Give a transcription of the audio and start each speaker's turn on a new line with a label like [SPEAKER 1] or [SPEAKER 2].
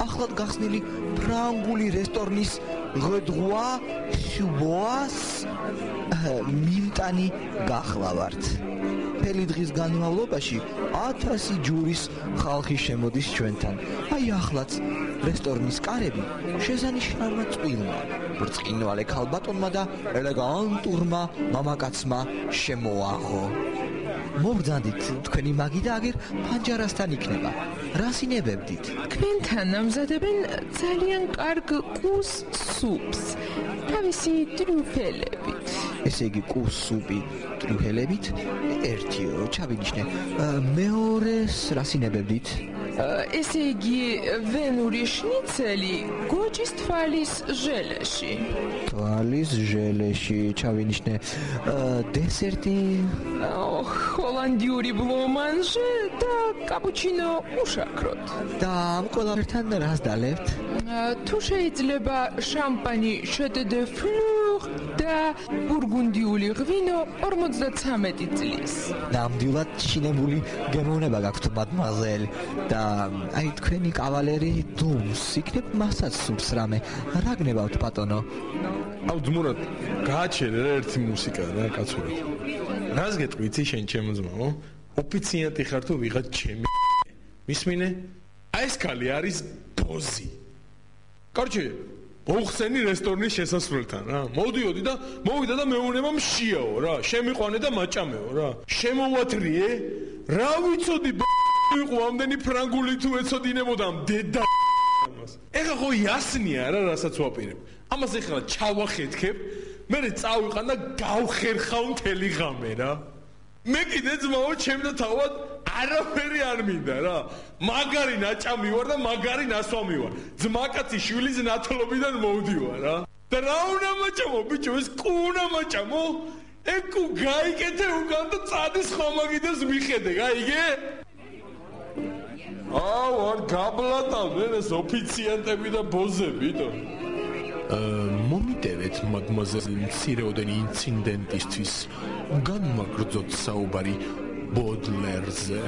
[SPEAKER 1] ახლად გახსნილი ფრანგული რესტორნის ღედღვა შუბოას მიმტანი გახლავართ. მთელი დღის განმავლობაში 1000 ჯურის ხალხი შემოდის ჩვენთან. აი ახლაც რესტორნის კარები შესანიშნავმა წყვილმა, ბრწყინვალე ქალბატონმა და ელეგანტურმა მამაკაცმა შემოაღო. მოგძანდით თქვენი მაგი და აგერ ფანჯარასთან იქნება. რას ინებებდით?
[SPEAKER 2] თქვენთან ამზადებენ ძალიან კარგ კუს სუპს, თავისი ტრიუფელებით.
[SPEAKER 1] ესე იგი კუს სუპი ტრიუფელებით? ერთიო, ჩავინიშნე. მეორეს რას ინებებდით?
[SPEAKER 2] ესე იგი ვენური შნიცელი გოჯის თვალის ჟელეში.
[SPEAKER 1] თვალის ჟელეში, ჩავინიშნე. დესერტი?
[SPEAKER 2] ჰოლანდიური ბლომანჟე და კაპუჩინო უშაქროთ.
[SPEAKER 1] და ამ ყველაფერთან რას დალებთ?
[SPEAKER 2] თუ შეიძლება შამპანი შეტე დე ფლურ და ბურგუნდიული ღვინო 53 წლის.
[SPEAKER 1] ნამდვილად შინებული გემოვნება გაქვთ, მადმუაზელ. და აი თქვენი კავალერი დუმს იქნებ მასაც სურს რამე. რა გნებავთ ბატონო?
[SPEAKER 3] აუ ძმურად, გააჩერე რა ერთი მუსიკა რა კაცური. რას გეტყვიცი შენ ჩემო ძმაო? ოფიციანტი ხარ თუ ვიღაც ჩემი მისმინე? აი ეს ქალი არის ბოზი. კარჩე, მოხსენი რესტორნის შესასვლელთან რა. მოდიოდი და მოვიდა და მეუნება მშიაო რა. შემიყვანე და მაჭამეო რა. შემოვათრიე? რა ვიცოდი იყო ამდენი ფრანგული თუ ეცოდინებოდამ დედა ამას. ეხლა ხო იასნია რა რასაც ვაპირებ. ამას ეხლა ჩავახეთქებ, მე წავიყან და გავხერხავ მთელი ღამე რა. მე კიდე ძმაო ჩემ და თავად არაფერი არ მინდა რა. მაგარი ნაჭამი ვარ და მაგარი ნასვამი ვარ. ძმაკაცი შვილის ნათლობიდან მოვდივარ რა. და რა უნდა მაჭამო ბიჭო, ეს კუ უნდა მაჭამო? ეკუ გაიკეთე უკან და წადის ხომაგიდას მიხედე, გაიგე? აუ არ გაბლატავდნენ ეს ოფიციანტები და ბოზები და მომიდევეთ მადმუაზელ მცირეოდენი ინციდენტისთვის განმაგრძოთ საუბარი ბოდლერზე.